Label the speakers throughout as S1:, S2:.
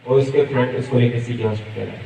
S1: और उसके फ्रंट उसको लेके सिटी हॉस्पिटल है।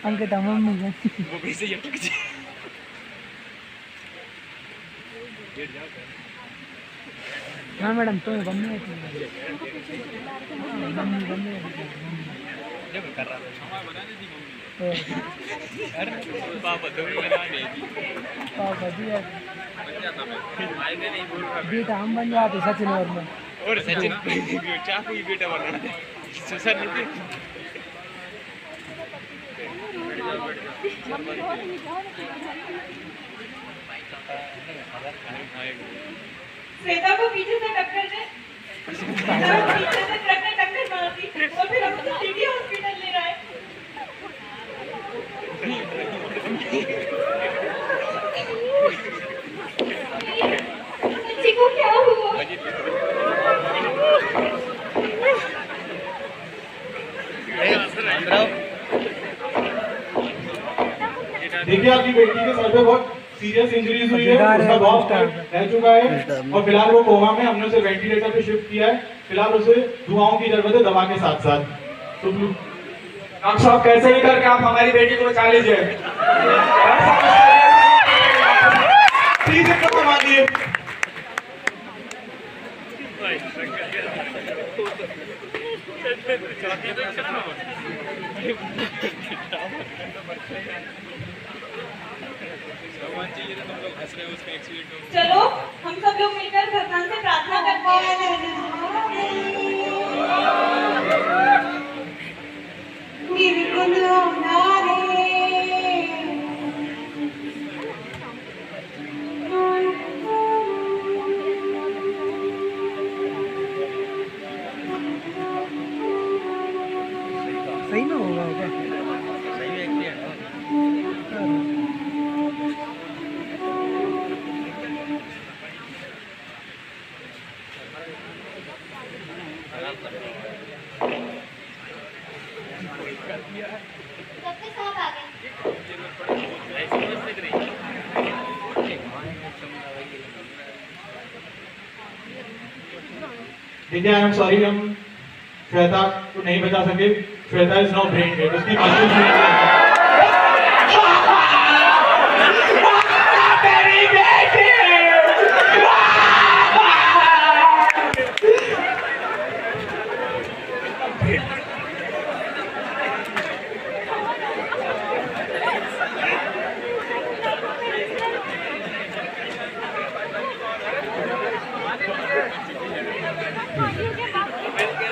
S2: अंकिता मम्मी है
S3: वो कैसे ये टक जी
S2: हाँ मैडम तुम्हें बनने है मम्मी बनने
S3: जब कर रहा था अरे पापा तो नहीं बना देगी
S2: पापा दिया
S3: बन जाता मैं आएगा नहीं बोल रहा
S2: बेटा हम बन जाते सचिन
S3: और सचिन चाकू ही बेटा बना दे सर नहीं
S4: श्वेता को पीछे से टक्कर दे श्वेता को पीछे से ट्रक ने टक्कर मार दी और फिर हमको सिटी हॉस्पिटल ले रहा है। बच्ची को क्या हुआ?
S5: देखिए आपकी बेटी के सर पे बहुत सीरियस इंजरीज हुई है, उसका बहुत रह चुका है और फिलहाल वो कोमा में, हमने उसे वेंटिलेटर पे शिफ्ट किया है। फिलहाल उसे दुआओं की जरूरत है दवा के साथ साथ। तो
S6: डॉक्टर साहब कैसे ही करके आप हमारी बेटी को बचा लीजिए।
S5: प्लीज इसको घुमा दिए।
S4: चलो हम सब लोग मिलकर भगवान से प्रार्थना करते हैं।
S2: सही ना होगा क्या
S3: सही है क्लियर
S4: डॉक्टर साहब आ गए।
S5: देखिए आई एम सॉरी, हम श्वेता को नहीं बचा सके। Shweta is not brain dead, उसकी मस्तिष्क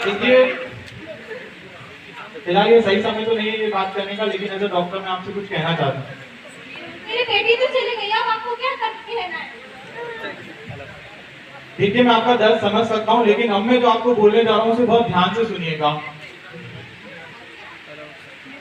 S5: देखिए फिलहाल ये सही समय तो नहीं है ये बात करने का, लेकिन एज अ डॉक्टर मैं आपसे कुछ कहना चाहता हूँ।
S4: मेरी बेटी तो चली गई, अब आपको क्या करके रहना है?
S5: देखिए मैं आपका दर्द समझ सकता हूँ, लेकिन अब मैं जो आपको बोलने जा रहा हूँ उसे बहुत ध्यान से सुनिएगा,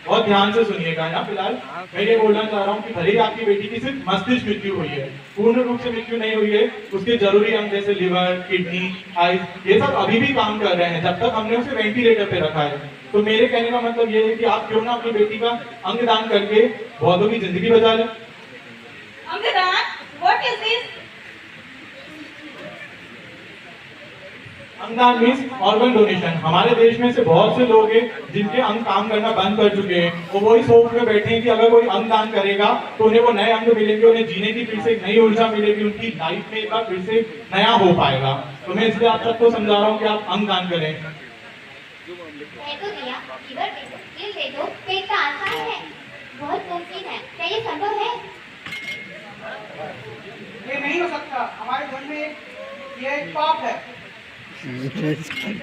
S5: बहुत ध्यान से सुनिएगा ना। फिलहाल मैं ये बोलना चाह रहा हूँ कि भले ही आपकी बेटी की सिर्फ मस्तिष्क मृत्यु हुई है, पूर्ण रूप से मृत्यु नहीं हुई है, उसके जरूरी अंग जैसे लिवर, किडनी, आइज ये सब अभी भी काम कर रहे हैं जब तक हमने उसे वेंटिलेटर पे रखा है। तो मेरे कहने का मतलब ये है कि आप क्यों ना अपनी बेटी का अंग दान करके बहुतों की जिंदगी बचा लें।
S4: अंगदान? What is this?
S5: अंगदान मीन्स ऑर्गन डोनेशन। हमारे देश में से बहुत से लोग हैं जिनके अंग काम करना बंद कर चुके हैं, वो वही सोच में बैठे हैं कि अगर कोई अंग दान करेगा तो उन्हें वो नए अंग मिलेंगे, उन्हें जीने की फिर से एक नई ऊर्जा मिलेगी, उनकी लाइफ में एक बार फिर से नया हो पाएगा। तो मैं इसलिए आप सबको समझा रहा हूँ कि आप अंग दान करें।
S7: मैं तो दिया, लीवर दे दो, दिल दे दो, पेट का आसान है, बहुत मुमकिन है। क्या ये संभव है?
S6: ये नहीं हो सकता, हमारे घर में ये एक पाप है।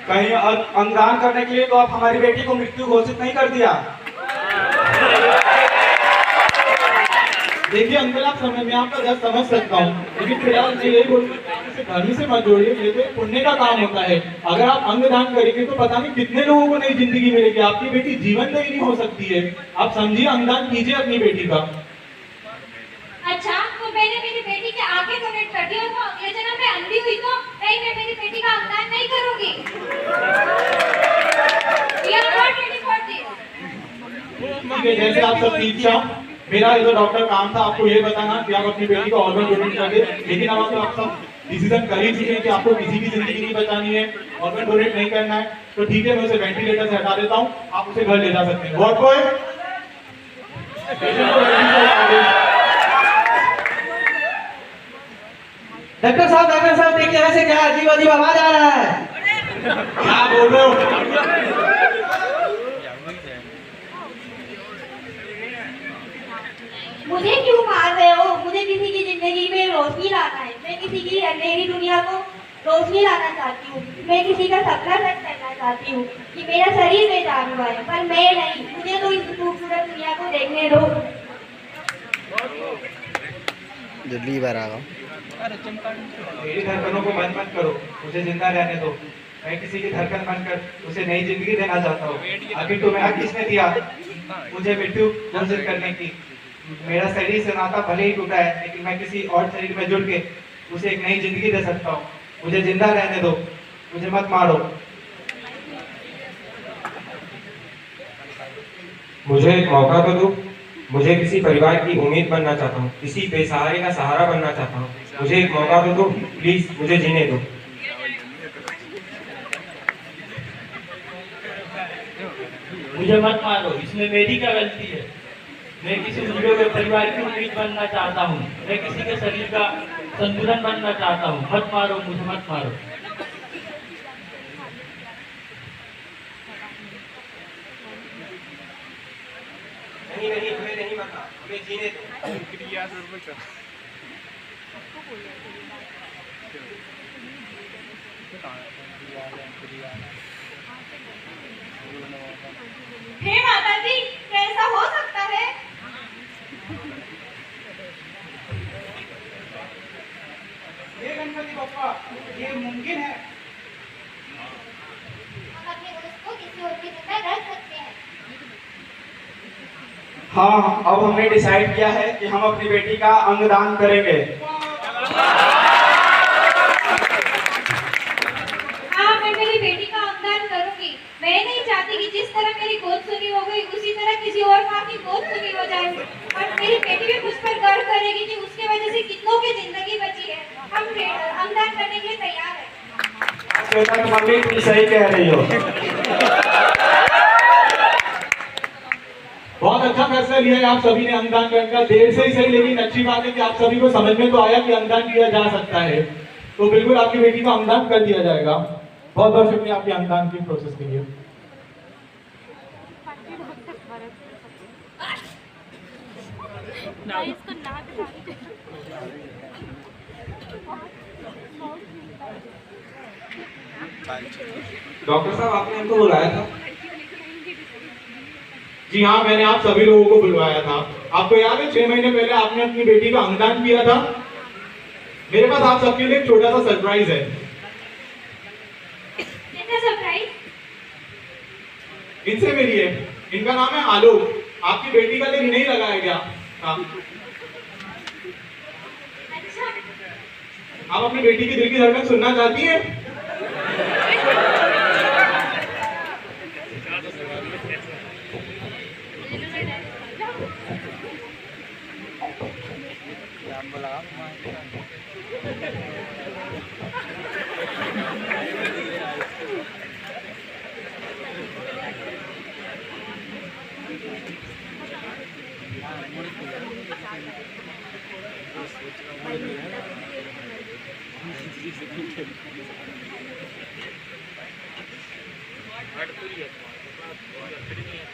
S6: कहीं अंगदान करने के लिए तो आप हमारी बेटी को मृत्यु घोषित नहीं कर दिया।
S5: देखिए अंकल, आप समझ, मैं आपका दर्द समझ सकता हूँ, लेकिन फिलहाल मैं यही बोलूँगा इसे धर्म से मत जोड़िए, ये तो एक पुण्य का काम होता है। अगर आप अंग दान करेंगे तो पता नहीं कितने लोगों को नई जिंदगी मिलेगी, आपकी बेटी जीवन नहीं हो सकती है। आप समझिए, अंगदान कीजिए अपनी बेटी का।
S7: अच्छा, तो मैंने मेरी बेटी के आगे डोनेट कर दिया, तो अगले जन्म में अंधी हुई तो नहीं, मैं मेरी बेटी का अंगदान नहीं करूंगी। We are not ready for this.
S5: ठीक है, जैसे आप सबकी इच्छा। मेरा ये तो डॉक्टर काम था आपको ये बताना कि आप अपनी बेटी को ऑर्गन डोनेट कर दें, लेकिन अब आप सब डिसीजन कर ही चुके हैं कि आपको किसी की जिंदगी नहीं बचानी है, ऑर्गन डोनेट नहीं करना है, तो ठीक है, मैं उसे वेंटिलेटर से हटा देता हूँ, आप उसे घर ले जा सकते हैं। वार्ड बॉय,
S6: डॉक्टर साहब देखिए, यहाँ से क्या अजीब अजीब आवाज आ रहा है।
S5: क्या बोल रहे हो?
S7: मुझे क्यों मार रहे हो? मुझे किसी की जिंदगी में रोशनी लाना है, मैं किसी की अंधेरी दुनिया को रोशनी लाना चाहती हूँ, मैं किसी का सपना सच करना चाहती हूँ कि मेरा शरीर बेजान हुआ है, पर मैं नहीं, मुझे तो इस खूबसूरत दुनिया को देखने दो।
S8: जल्दी बार आ गया।
S6: मेरी धड़कनों को बंद मत करो, मुझे जिंदा रहने दो। मैं किसी की धड़कन बनकर उसे नई जिंदगी देना चाहता हूँ। आखिर तुम्हें हक किसने दिया मुझे मृत्यु घोषित करने की? मेरा शरीर से नाता भले ही टूटा है, लेकिन मैं किसी और शरीर में जुड़ के उसे एक नई जिंदगी दे सकता हूँ। मुझे जिंदा रहने दो, मुझे मत मारो।
S1: मुझे एक मौका तो दो। मुझे किसी परिवार की उम्मीद बनना चाहता हूँ, किसी बेसहारे का सहारा बनना चाहता हूँ। मुझे एक मौका तो दो, प्लीज मुझे जीने दो।
S9: मुझे मत मारो, इसमें मेरी क्या गलती है? मैं किसी दूसरे के परिवार की उम्मीद बनना चाहता हूँ, मैं किसी के शरीर का संतुलन बनना चाहता हूँ। मत मारो, मुझे मत मारो।
S1: नहीं नहीं, हमें नहीं मरना, हमें जीने दो।
S4: हे माता जी, कैसा हो सकता है?
S6: ये गणपति बप्पा, ये मुमकिन है?
S7: हम अपने उसको किसी और की जिंदा रख सकते हैं।
S6: हाँ, अब हमने डिसाइड किया है कि हम अपनी बेटी का अंगदान करेंगे।
S7: हाँ, मैं मेरी बेटी का अंगदान करूंगी। मैं नहीं चाहती कि जिस तरह मेरी गोद सुनी हो गई, उसी तरह किसी और माँ की गोद सुनी हो जाए। और मेरी बेटी भी मुझ पर गर्व करेगी कि उसके वजह से कितनों की जिंदगी बची है। हम अंगदान करने के लिए तैयार हैं।
S6: श्वेता की मम्मी तुम सही कह रही हो।
S5: बहुत अच्छा फैसला लिया है आप सभी ने अंगदान करने का। देर से ही सही, लेकिन अच्छी बात है कि आप सभी को समझ में तो आया कि अंगदान किया जा सकता है। तो बिल्कुल आपकी बेटी का अंगदान कर दिया जाएगा। बहुत बहुत शुक्रिया आपके अंगदान की प्रोसेस के लिए।
S1: डॉक्टर साहब, आपने हमको बुलाया था।
S5: जी हाँ, मैंने आप सभी लोगों को बुलवाया था। आपको याद है 6 महीने पहले आपने अपनी बेटी का अंगदान किया था। मेरे पास आप सबके लिए एक छोटा सा सरप्राइज है।
S7: सरप्राइज?
S5: इनसे मिलिए, इनका नाम है आलोक। आपकी बेटी का दिल नहीं लगाया गया।
S7: अच्छा,
S5: आप अपनी बेटी की दिल की धड़कन सुनना चाहती हैं?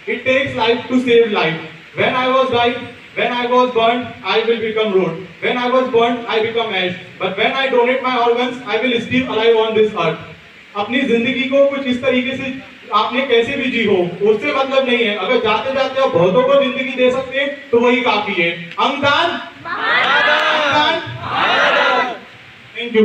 S5: It takes life to save life. When I was burned, I will become road. When I was burned, I become ash. But when I donate my organs, I will still alive on this earth. अपनी जिंदगी को कुछ इस तरीके से आपने कैसे भी जी हो, उससे मतलब नहीं है। अगर जाते जाते आप बहुतों को जिंदगी दे सकते हैं तो वही काफी है। अंगदान, थैंक यू।